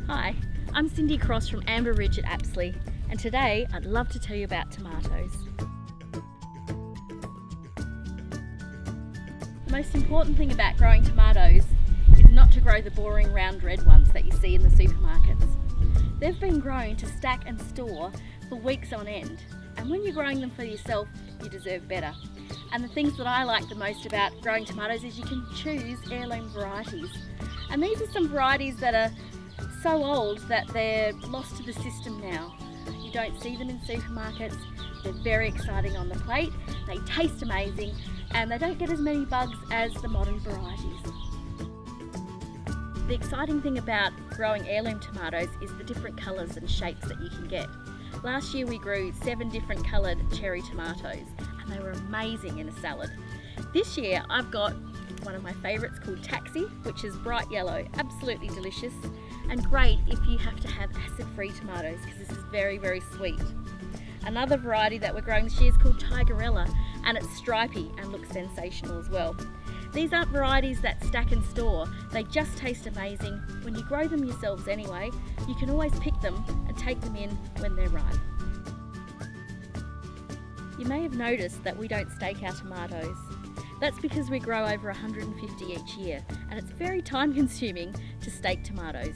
Hi, I'm Cindy Cross from Amber Ridge at Apsley, and today I'd love to tell you about tomatoes. The most important thing about growing tomatoes is not to grow the boring round red ones that you see in the supermarkets. They've been grown to stack and store for weeks on end, and when you're growing them for yourself, you deserve better. And the things that I like the most about growing tomatoes is you can choose heirloom varieties. And these are some varieties that are so old that they're lost to the system now. You don't see them in supermarkets. They're very exciting on the plate, they taste amazing, and they don't get as many bugs as the modern varieties. The exciting thing about growing heirloom tomatoes is the different colours and shapes that you can get. Last year we grew 7 different coloured cherry tomatoes and they were amazing in a salad. This year I've got one of my favourites called Taxi, which is bright yellow, absolutely delicious and great if you have to have acid-free tomatoes because this is very, very sweet. Another variety that we're growing this year is called Tigerella and it's stripy and looks sensational as well. These aren't varieties that stack and store, they just taste amazing. When you grow them yourselves anyway, you can always pick them and take them in when they're ripe. You may have noticed that we don't stake our tomatoes. That's because we grow over 150 each year and it's very time consuming to stake tomatoes.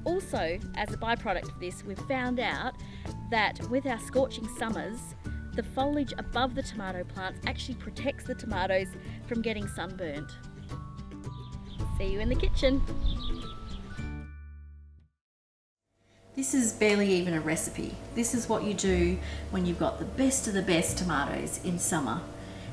Also, as a byproduct of this, we've found out that with our scorching summers, the foliage above the tomato plants actually protects the tomatoes from getting sunburnt. See you in the kitchen. This is barely even a recipe. This is what you do when you've got the best of the best tomatoes in summer.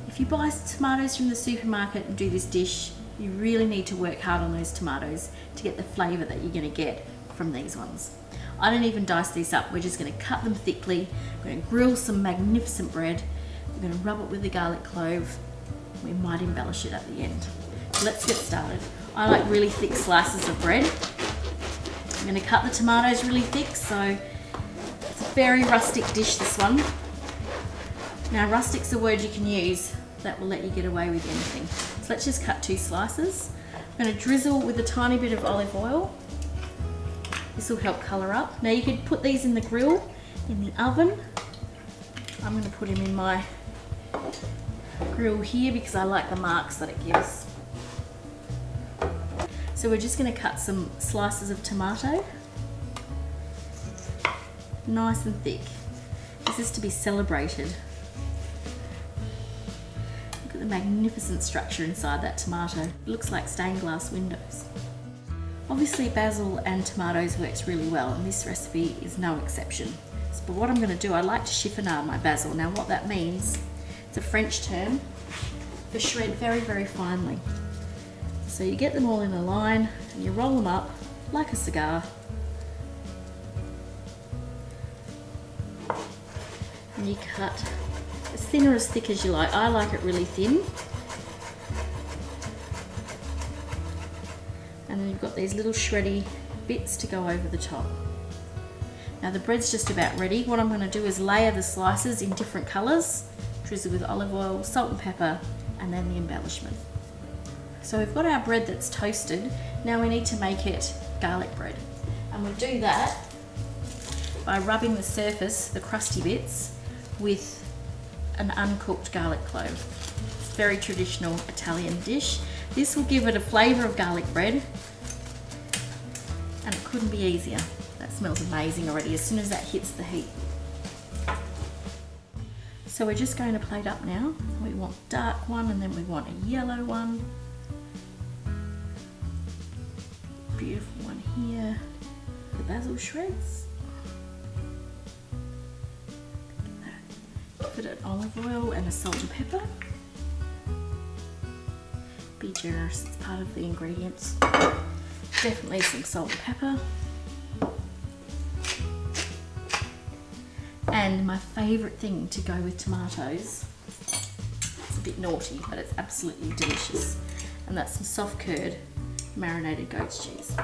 If you buy tomatoes from the supermarket and do this dish, you really need to work hard on those tomatoes to get the flavour that you're going to get from these ones. I don't even dice these up, we're just going to cut them thickly, we're going to grill some magnificent bread, we're going to rub it with the garlic clove, we might embellish it at the end. So let's get started. I like really thick slices of bread. I'm going to cut the tomatoes really thick, so it's a very rustic dish, this one. Now rustic's a word you can use that will let you get away with anything. So let's just cut 2 slices. I'm going to drizzle with a tiny bit of olive oil. This will help colour up. Now you could put these in the grill, in the oven. I'm going to put them in my grill here because I like the marks that it gives. So we're just going to cut some slices of tomato. Nice and thick. This is to be celebrated. Look at the magnificent structure inside that tomato. It looks like stained glass windows. Obviously basil and tomatoes works really well and this recipe is no exception. But what I'm going to do, I like to chiffonade my basil. Now what that means, it's a French term for shred very, very finely. So you get them all in a line and you roll them up like a cigar. And you cut as thin or as thick as you like. I like it really thin. And then you've got these little shreddy bits to go over the top. Now the bread's just about ready. What I'm going to do is layer the slices in different colours, drizzle with olive oil, salt and pepper, and then the embellishment. So we've got our bread that's toasted. Now we need to make it garlic bread. And we do that by rubbing the surface, the crusty bits, with an uncooked garlic clove. It's a very traditional Italian dish. This will give it a flavour of garlic bread and it couldn't be easier. That smells amazing already as soon as that hits the heat. So we're just going to plate up now. We want a dark one and then we want a yellow one. Beautiful one here. The basil shreds. Give it an olive oil and a salt and pepper. Be generous, it's part of the ingredients. Definitely some salt and pepper. And my favourite thing to go with tomatoes, it's a bit naughty but it's absolutely delicious, and that's some soft curd marinated goat's cheese.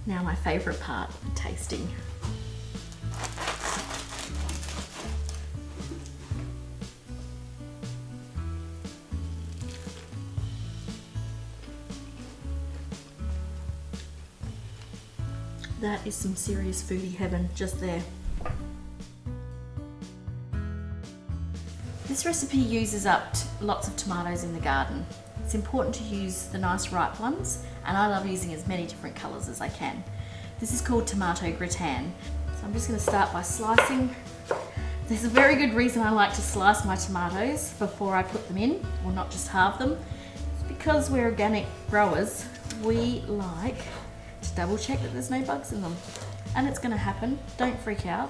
Now my favourite part, the tasting. That is some serious foodie heaven just there. This recipe uses up lots of tomatoes in the garden. It's important to use the nice ripe ones, and I love using as many different colours as I can. This is called tomato gratin. So I'm just going to start by slicing. There's a very good reason I like to slice my tomatoes before I put them in, or not just halve them. It's because we're organic growers, we like to double check that there's no bugs in them. And it's going to happen, don't freak out.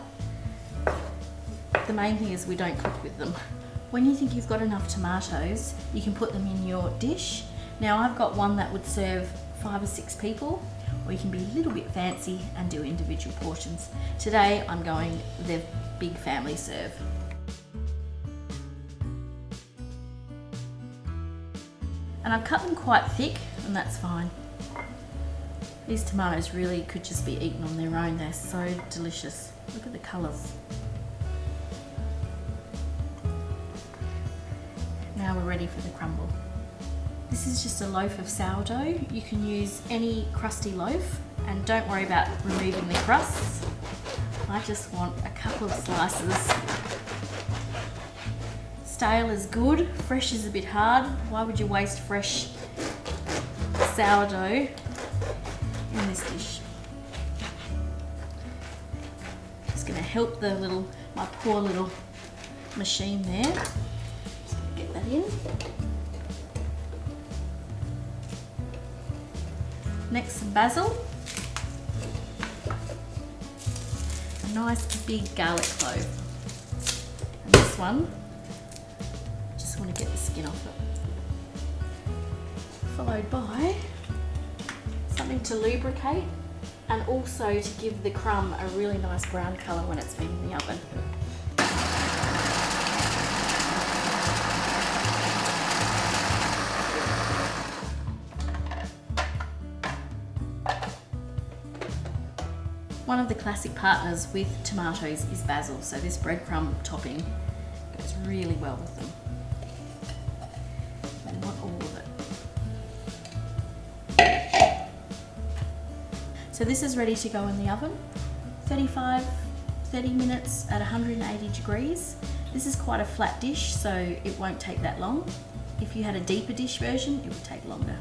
The main thing is we don't cook with them. When you think you've got enough tomatoes, you can put them in your dish. Now I've got one that would serve 5 or 6 people, or you can be a little bit fancy and do individual portions. Today I'm going the big family serve. And I've cut them quite thick, and that's fine. These tomatoes really could just be eaten on their own. They're so delicious. Look at the colours. Now we're ready for the crumble. This is just a loaf of sourdough. You can use any crusty loaf, and don't worry about removing the crusts. I just want a couple of slices. Stale is good, fresh is a bit hard. Why would you waste fresh sourdough in this dish? Just gonna help my poor little machine there. Just gonna get that in. Next, some basil. A nice big garlic clove. And this one, just want to get the skin off it. Followed by something to lubricate, and also to give the crumb a really nice brown colour when it's been in the oven. One of the classic partners with tomatoes is basil, so this breadcrumb topping goes really well with them. And not all of it. So this is ready to go in the oven. 30 minutes at 180 degrees. This is quite a flat dish, so it won't take that long. If you had a deeper dish version, it would take longer.